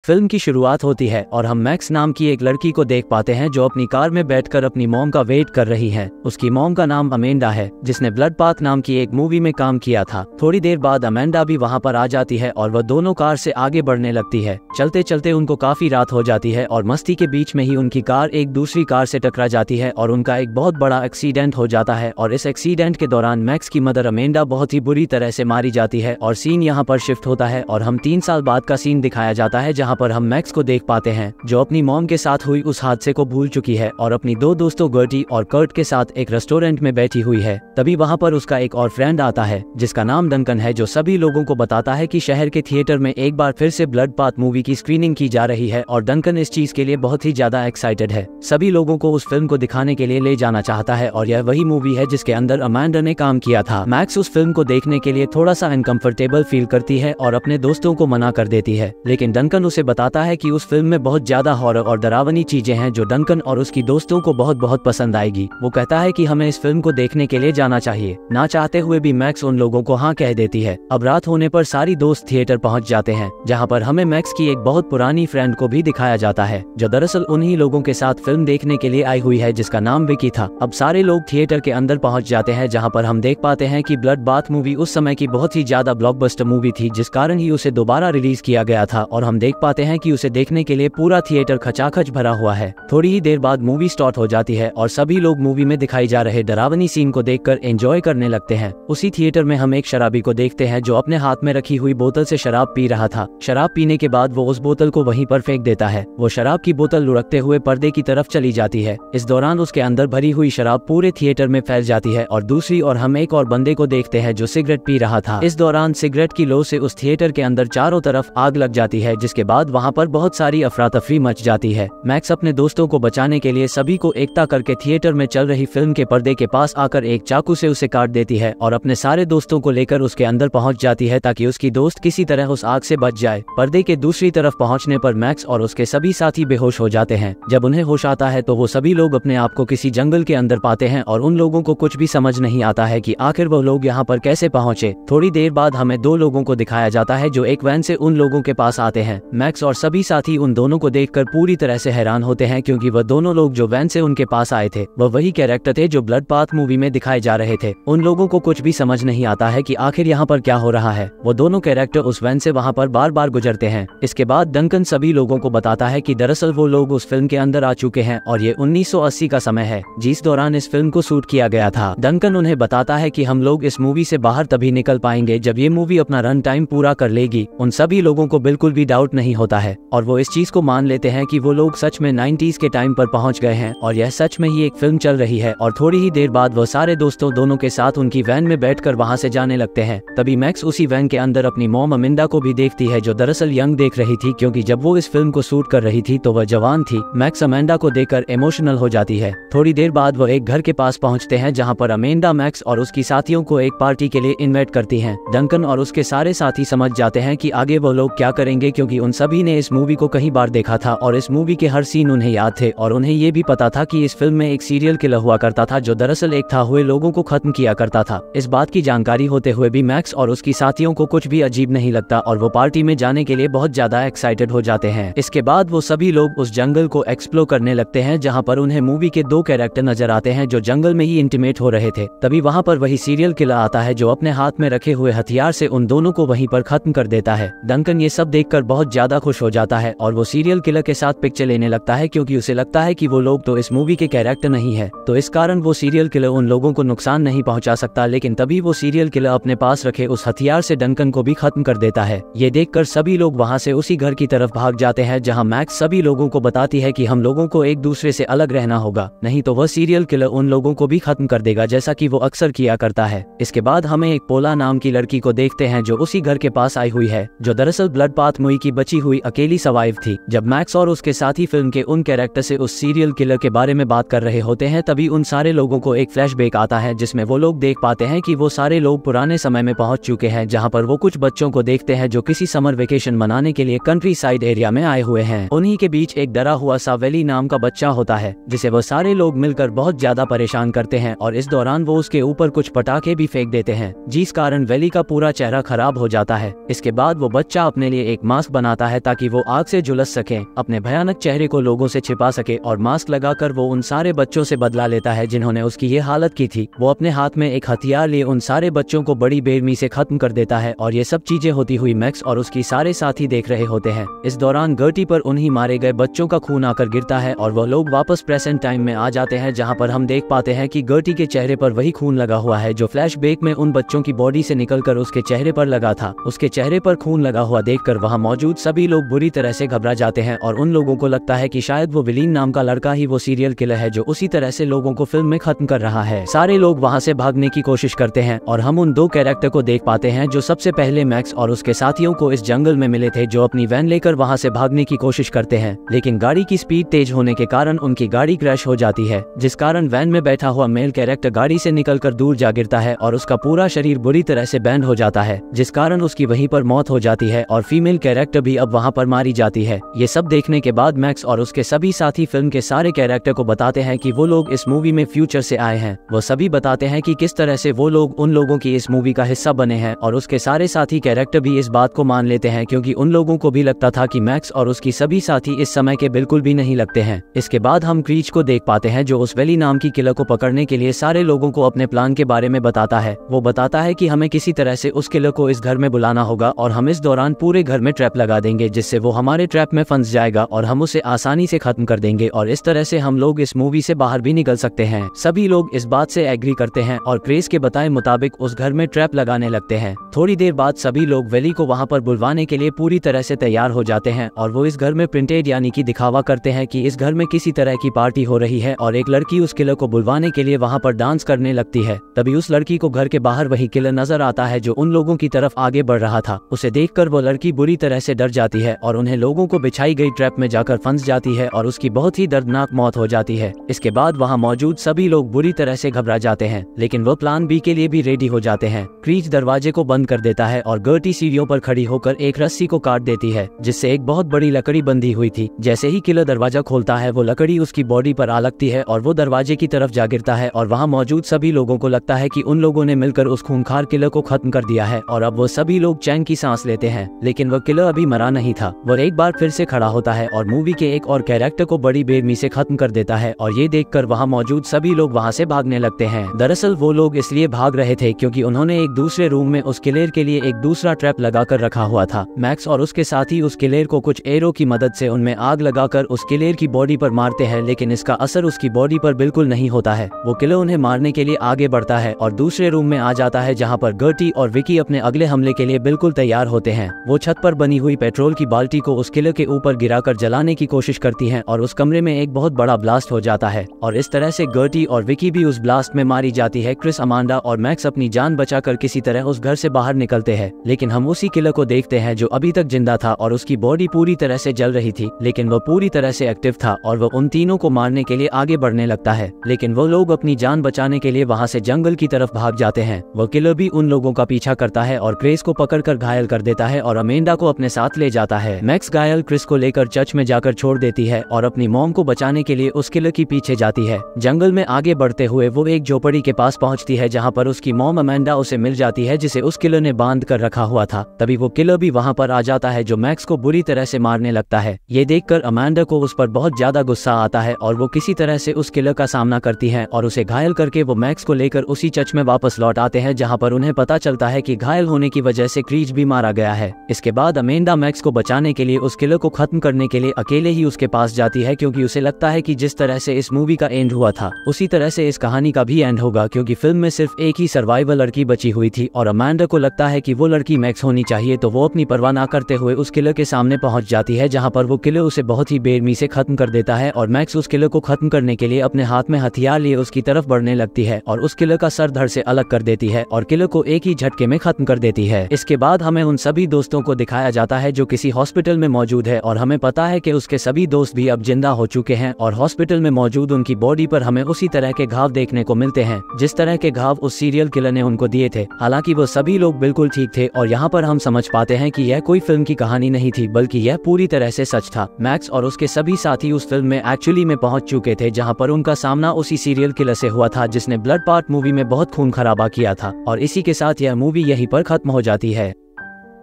Film की शुरुआत होती है और हम मैक्स नाम की एक लड़की को देख पाते हैं जो अपनी कार में बैठकर अपनी मॉम का वेट कर रही है। उसकी मॉम का नाम अमेंडा है, जिसने ब्लड पाथ नाम की एक मूवी में काम किया था। थोड़ी देर बाद अमेंडा भी वहां पर आ जाती है और वह दोनों कार से आगे बढ़ने लगती है। चलते चलते उनको काफी रात हो जाती है और मस्ती के बीच में ही उनकी कार एक दूसरी कार से टकरा जाती है और उनका एक बहुत बड़ा एक्सीडेंट हो जाता है। और इस एक्सीडेंट के दौरान मैक्स की मदर अमेंडा बहुत ही बुरी तरह से मारी जाती है और सीन यहाँ पर शिफ्ट होता है और हम 3 साल बाद का सीन दिखाया जाता है, जहाँ पर हम मैक्स को देख पाते हैं जो अपनी मॉम के साथ हुई उस हादसे को भूल चुकी है और अपनी 2 दोस्तों गर्टी और कर्ट के साथ एक रेस्टोरेंट में बैठी हुई है। तभी वहां पर उसका एक और फ्रेंड आता है जिसका नाम डंकन है, जो सभी लोगों को बताता है कि शहर के थिएटर में एक बार फिर से ब्लड पाथ मूवी की स्क्रीनिंग की जा रही है और डंकन इस चीज के लिए बहुत ही ज्यादा एक्साइटेड है। सभी लोगों को उस फिल्म को दिखाने के लिए ले जाना चाहता है और यह वही मूवी है जिसके अंदर अमेंडा ने काम किया था। मैक्स उस फिल्म को देखने के लिए थोड़ा सा अनकंफर्टेबल फील करती है और अपने दोस्तों को मना कर देती है, लेकिन डंकन उसे बताता है कि उस फिल्म में बहुत ज्यादा हॉरर और डरावनी चीजें हैं जो डंकन और उसकी दोस्तों को बहुत पसंद आएगी। वो कहता है कि हमें इस फिल्म को देखने के लिए जाना चाहिए। ना चाहते हुए भी मैक्स उन लोगों को हाँ कह देती है। अब रात होने पर सारी दोस्त थिएटर पहुंच जाते हैं, जहां पर हमें मैक्स की एक बहुत पुरानी फ्रेंड को भी दिखाया जाता है जो दरअसल उन्हीं लोगों के साथ फिल्म देखने के लिए आई हुई है जिसका नाम विकी था। अब सारे लोग थिएटर के अंदर पहुंच जाते हैं, जहां पर हम देख पाते हैं कि ब्लड बाथ मूवी उस समय की बहुत ही ज्यादा ब्लॉकबस्टर मूवी थी, जिस कारण ही उसे दोबारा रिलीज किया गया था और हम देख पाते हैं कि उसे देखने के लिए पूरा थिएटर खचाखच भरा हुआ है। थोड़ी ही देर बाद मूवी स्टार्ट हो जाती है और सभी लोग मूवी में दिखाई जा रहे डरावनी सीन को देखकर एंजॉय करने लगते हैं। उसी थिएटर में हम एक शराबी को देखते हैं जो अपने हाथ में रखी हुई बोतल से शराब पी रहा था। शराब पीने के बाद वो उस बोतल को वहीं पर फेंक देता है। वो शराब की बोतल लुढ़कते हुए पर्दे की तरफ चली जाती है। इस दौरान उसके अंदर भरी हुई शराब पूरे थिएटर में फैल जाती है और दूसरी ओर हम एक और बंदे को देखते हैं जो सिगरेट पी रहा था। इस दौरान सिगरेट की लो से उस थिएटर के अंदर चारों तरफ आग लग जाती है, जिसके बाद वहाँ पर बहुत सारी अफरा तफरी मच जाती है। मैक्स अपने दोस्तों को बचाने के लिए सभी को एकता करके थिएटर में चल रही फिल्म के पर्दे के पास आकर एक चाकू से उसे काट देती है और अपने सारे दोस्तों को लेकर उसके अंदर पहुंच जाती है ताकि उसकी दोस्त किसी तरह उस आग से बच जाए। पर्दे के दूसरी तरफ पहुंचने पर मैक्स और उसके सभी साथी बेहोश हो जाते हैं। जब उन्हें होश आता है तो वो सभी लोग अपने आप को किसी जंगल के अंदर पाते हैं और उन लोगों को कुछ भी समझ नहीं आता है कि आखिर वो लोग यहाँ पर कैसे पहुँचे। थोड़ी देर बाद हमें 2 लोगों को दिखाया जाता है जो एक वैन से उन लोगों के पास आते हैं। मैक्स और सभी साथी उन दोनों को देखकर पूरी तरह से हैरान होते हैं, क्योंकि वह दोनों लोग जो वैन से उनके पास आए थे वह वही कैरेक्टर थे जो ब्लड पाथ मूवी में दिखाए जा रहे थे। उन लोगों को कुछ भी समझ नहीं आता है कि आखिर यहाँ पर क्या हो रहा है। वो दोनों कैरेक्टर उस वैन से वहाँ पर बार बार गुजरते हैं। इसके बाद डंकन सभी लोगों को बताता है कि दरअसल वो लोग उस फिल्म के अंदर आ चुके हैं और ये 1980 का समय है जिस दौरान इस फिल्म को शूट किया गया था। डंकन उन्हें बताता है कि हम लोग इस मूवी से बाहर तभी निकल पाएंगे जब ये मूवी अपना रन टाइम पूरा कर लेगी। उन सभी लोगों को बिल्कुल भी डाउट नहीं होता है और वो इस चीज को मान लेते हैं कि वो लोग सच में 90s के टाइम पर पहुंच गए हैं और यह सच में ही एक फिल्म चल रही है। और थोड़ी ही देर बाद वो सारे दोस्तों दोनों के साथ उनकी वैन में बैठकर वहां से जाने लगते हैं। तभी मैक्स उसी वैन के अंदर अपनी मॉम अमेंडा को भी देखती है, जो दरअसल यंग देख रही थी, क्योंकि जब वो इस फिल्म को शूट कर रही थी तो वह जवान थी। मैक्स अमेंडा को देखकर इमोशनल हो जाती है। थोड़ी देर बाद वो एक घर के पास पहुंचते हैं जहां पर अमेंडा मैक्स और उसकी साथियों को एक पार्टी के लिए इन्वाइट करती हैं। डंकन और उसके सारे साथी समझ जाते हैं कि आगे वो लोग क्या करेंगे, क्योंकि उन सभी ने इस मूवी को कई बार देखा था और इस मूवी के हर सीन उन्हें याद थे और उन्हें ये भी पता था कि इस फिल्म में एक सीरियल किलर हुआ करता था जो दरअसल एक था हुए लोगों को खत्म किया करता था। इस बात की जानकारी होते हुए भी मैक्स और उसकी साथियों को कुछ भी अजीब नहीं लगता और वो पार्टी में जाने के लिए बहुत ज्यादा एक्साइटेड हो जाते हैं। इसके बाद वो सभी लोग उस जंगल को एक्सप्लोर करने लगते हैं, जहाँ पर उन्हें मूवी के 2 कैरेक्टर नजर आते हैं जो जंगल में ही इंटीमेट हो रहे थे। तभी वहाँ पर वही सीरियल किलर आता है जो अपने हाथ में रखे हुए हथियार से उन दोनों को वहीं पर खत्म कर देता है। डंकन ये सब देखकर बहुत ज्यादा खुश हो जाता है और वो सीरियल किलर के साथ पिक्चर लेने लगता है, क्योंकि उसे लगता है कि वो लोग तो इस मूवी के कैरेक्टर नहीं है, तो इस कारण वो सीरियल किलर उन लोगों को नुकसान नहीं पहुंचा सकता। लेकिन तभी वो सीरियल किलर अपने पास रखे उस हथियार से डंकन को भी खत्म कर देता है। ये देखकर सभी लोग वहां से उसी घर की तरफ भाग जाते हैं, जहां मैक्स सभी लोगों को बताती है कि हम लोगों को एक दूसरे से अलग रहना होगा, नहीं तो वह सीरियल किलर उन लोगों को भी खत्म कर देगा, जैसा कि वो अक्सर किया करता है। इसके बाद हमें एक पोला नाम की लड़की को देखते हैं जो उसी घर के पास आई हुई है, जो दरअसल ब्लड पाथ मूवी की बची हुई अकेली सर्वाइव थी। जब मैक्स और उसके साथी फिल्म के उन कैरेक्टर से उस सीरियल किलर के बारे में बात कर रहे होते हैं, तभी उन सारे लोगों को एक फ्लैशबैक आता है जिसमें वो लोग देख पाते हैं कि वो सारे लोग पुराने समय में पहुंच चुके हैं, जहां पर वो कुछ बच्चों को देखते हैं जो किसी समर वेकेशन मनाने के लिए कंट्री साइड एरिया में आए हुए हैं। उन्हीं के बीच एक डरा हुआ सा वेली नाम का बच्चा होता है जिसे वो सारे लोग मिलकर बहुत ज्यादा परेशान करते हैं और इस दौरान वो उसके ऊपर कुछ पटाखे भी फेंक देते हैं, जिस कारण वेली का पूरा चेहरा खराब हो जाता है। इसके बाद वो बच्चा अपने लिए एक मास्क बनाता है ताकि वो आग से झुलस सके, अपने भयानक चेहरे को लोगों से छिपा सके और मास्क लगाकर वो उन सारे बच्चों से बदला लेता है जिन्होंने उसकी ये हालत की थी। वो अपने हाथ में एक हथियार लिए उन सारे बच्चों को बड़ी बेरहमी से खत्म कर देता है और ये सब चीजें होती हुई मैक्स और उसकी सारे साथी देख रहे होते हैं। इस दौरान गर्टी पर उन्हीं मारे गए बच्चों का खून आकर गिरता है और वह लोग वापस प्रेजेंट टाइम में आ जाते हैं, जहाँ पर हम देख पाते हैं कि गर्टी के चेहरे पर वही खून लगा हुआ है जो फ्लैशबैक में उन बच्चों की बॉडी से निकलकर उसके चेहरे पर लगा था। उसके चेहरे पर खून लगा हुआ देखकर वहाँ मौजूद सभी लोग बुरी तरह से घबरा जाते हैं और उन लोगों को लगता है कि शायद वो विलीन नाम का लड़का ही वो सीरियल किलर है जो उसी तरह से लोगों को फिल्म में खत्म कर रहा है। सारे लोग वहाँ से भागने की कोशिश करते हैं और हम उन दो कैरेक्टर को देख पाते हैं जो सबसे पहले मैक्स और उसके साथियों को इस जंगल में मिले थे, जो अपनी वैन लेकर वहाँ से भागने की कोशिश करते हैं, लेकिन गाड़ी की स्पीड तेज होने के कारण उनकी गाड़ी क्रैश हो जाती है, जिस कारण वैन में बैठा हुआ मेल कैरेक्टर गाड़ी से निकलकर दूर जा गिरता है और उसका पूरा शरीर बुरी तरह से बैंड हो जाता है, जिस कारण उसकी वहीं पर मौत हो जाती है और फीमेल कैरेक्टर भी अब वहाँ पर मारी जाती है। ये सब देखने के बाद मैक्स और उसके सभी साथी फिल्म के सारे कैरेक्टर को बताते हैं कि वो लोग इस मूवी में फ्यूचर से आए हैं। वो सभी बताते हैं कि किस तरह से वो लोग उन लोगों की इस मूवी का हिस्सा बने हैं और उसके सारे साथी कैरेक्टर भी इस बात को मान लेते हैं, क्योंकि उन लोगों को भी लगता था कि मैक्स और उसकी सभी साथी इस समय के बिल्कुल भी नहीं लगते हैं। इसके बाद हम क्रीच को देख पाते हैं जो उस वेली नाम की किलर को पकड़ने के लिए सारे लोगों को अपने प्लान के बारे में बताता है। वो बताता है कि हमें किसी तरह से उस किलर को इस घर में बुलाना होगा और हम इस दौरान पूरे घर में ट्रैप लगा देंगे, जिससे वो हमारे ट्रैप में फंस जाएगा और हम उसे आसानी से खत्म कर देंगे और इस तरह से हम लोग इस मूवी से बाहर भी निकल सकते हैं। सभी लोग इस बात से एग्री करते हैं और क्रेज के बताए मुताबिक उस घर में ट्रैप लगाने लगते हैं। थोड़ी देर बाद सभी लोग वेली को वहाँ पर बुलवाने के लिए पूरी तरह से तैयार हो जाते हैं और वो इस घर में प्रिंटेड यानी कि दिखावा करते हैं कि इस घर में किसी तरह की पार्टी हो रही है और एक लड़की उस किलर को बुलवाने के लिए वहाँ पर डांस करने लगती है। तभी उस लड़की को घर के बाहर वही किलर नजर आता है जो उन लोगों की तरफ आगे बढ़ रहा था। उसे देखकर वो लड़की बुरी तरह से डर जाती है और उन्हें लोगों को बिछाई गई ट्रैप में जाकर फंस जाती है और उसकी बहुत ही दर्दनाक मौत हो जाती है। इसके बाद वहाँ मौजूद सभी लोग बुरी तरह से घबरा जाते हैं, लेकिन वो प्लान बी के लिए भी रेडी हो जाते हैं। क्रीच दरवाजे को बंद कर देता है और गर्टी सीढ़ियों पर खड़ी होकर एक रस्सी को काट देती है, जिससे एक बहुत बड़ी लकड़ी बंधी हुई थी। जैसे ही किलर दरवाजा खोलता है वो लकड़ी उसकी बॉडी पर आ लगती है और वो दरवाजे की तरफ जा गिरता है और वहाँ मौजूद सभी लोगों को लगता है कि उन लोगों ने मिलकर उस खूंखार किलर को खत्म कर दिया है और अब वो सभी लोग चैन की सांस लेते हैं। लेकिन वो किलर अभी मरा नहीं था। वो एक बार फिर से खड़ा होता है और मूवी के एक और कैरेक्टर को बड़ी बेरहमी से खत्म कर देता है और ये देखकर वहाँ मौजूद सभी लोग वहाँ से भागने लगते हैं। दरअसल वो लोग इसलिए भाग रहे थे क्योंकि उन्होंने एक दूसरे रूम में उस किलर के लिए एक दूसरा ट्रैप लगाकर रखा हुआ था। मैक्स और उसके साथी उस किलर को कुछ एरो की मदद से उनमें आग लगाकर उस किलर की बॉडी पर मारते हैं, लेकिन इसका असर उसकी बॉडी पर बिल्कुल नहीं होता है। वो किलर उन्हें मारने के लिए आगे बढ़ता है और दूसरे रूम में आ जाता है जहाँ पर गर्टी और विकी अपने अगले हमले के लिए बिल्कुल तैयार होते हैं। वो छत पर बनी हुई पेट्रोल की बाल्टी को उस किलर के ऊपर गिराकर जलाने की कोशिश करती हैं और उस कमरे में एक बहुत बड़ा ब्लास्ट हो जाता है और इस तरह से गर्टी और विकी भी उस ब्लास्ट में मारी जाती है। क्रिस, अमांडा और मैक्स अपनी जान बचाकर किसी तरह उस घर से बाहर निकलते हैं, लेकिन हम उसी किलर को देखते हैं जो अभी तक जिंदा था और उसकी बॉडी पूरी तरह से जल रही थी, लेकिन वो पूरी तरह से एक्टिव था और वो उन तीनों को मारने के लिए आगे बढ़ने लगता है। लेकिन वो लोग अपनी जान बचाने के लिए वहाँ से जंगल की तरफ भाग जाते हैं। वो किलर भी उन लोगों का पीछा करता है और क्रिस को पकड़कर घायल कर देता है और अमेंडा को अपने साथ ले जाता है। मैक्स घायल क्रिस को लेकर चर्च में जाकर छोड़ देती है और अपनी मॉम को बचाने के लिए उस किलर की पीछे जाती है। जंगल में आगे बढ़ते हुए वो एक झोपड़ी के पास पहुंचती है जहां पर उसकी मॉम अमेंडा उसे मिल जाती है जिसे उस किलर ने बांध कर रखा हुआ था। तभी वो किलर भी वहां पर आ जाता है जो मैक्स को बुरी तरह से मारने लगता है। ये देखकर अमेंडा को उस पर बहुत ज्यादा गुस्सा आता है और वो किसी तरह से उस किलर का सामना करती है और उसे घायल करके वो मैक्स को लेकर उसी चर्च में वापस लौट आते हैं जहाँ पर उन्हें पता चलता है कि घायल होने की वजह से क्रीच भी मारा गया है। इसके बाद अमेंडा मैक्स को बचाने के लिए उस किलर को खत्म करने के लिए अकेले ही उसके पास जाती है, क्योंकि उसे लगता है कि जिस तरह से इस मूवी का एंड हुआ था उसी तरह से इस कहानी का भी एंड होगा, क्योंकि फिल्म में सिर्फ एक ही सर्वाइवल लड़की बची हुई थी और अमेंडा को लगता है कि वो लड़की मैक्स होनी चाहिए। तो वो अपनी परवाह ना करते हुए उस किलर के सामने पहुंच जाती है जहां पर वो किलर उसे बहुत ही बेरहमी से खत्म कर देता है और मैक्स उस किलर को खत्म करने के लिए अपने हाथ में हथियार लिए उसकी तरफ बढ़ने लगती है और उस किलर का सर धड़ से अलग कर देती है और किलर को एक ही झटके में खत्म कर देती है। इसके बाद हमें उन सभी दोस्तों को दिखाया जाता है जो किसी हॉस्पिटल में मौजूद है और हमें पता है कि उसके सभी दोस्त भी अब जिंदा हो चुके हैं और हॉस्पिटल में मौजूद उनकी बॉडी पर हमें उसी तरह के घाव देखने को मिलते हैं जिस तरह के घाव उस सीरियल किलर ने उनको दिए थे। हालांकि वो सभी लोग बिल्कुल ठीक थे और यहाँ पर हम समझ पाते हैं कि यह कोई फिल्म की कहानी नहीं थी बल्कि यह पूरी तरह से सच था। मैक्स और उसके सभी साथी उस फिल्म में एक्चुअली में पहुंच चुके थे जहाँ पर उनका सामना उसी सीरियल किलर से हुआ था जिसने ब्लड पार्ट मूवी में बहुत खून खराबा किया था और इसी के साथ यह मूवी यहीं पर खत्म हो जाती है।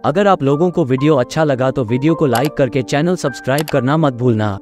अगर आप लोगों को वीडियो अच्छा लगा तो वीडियो को लाइक करके चैनल सब्सक्राइब करना मत भूलना।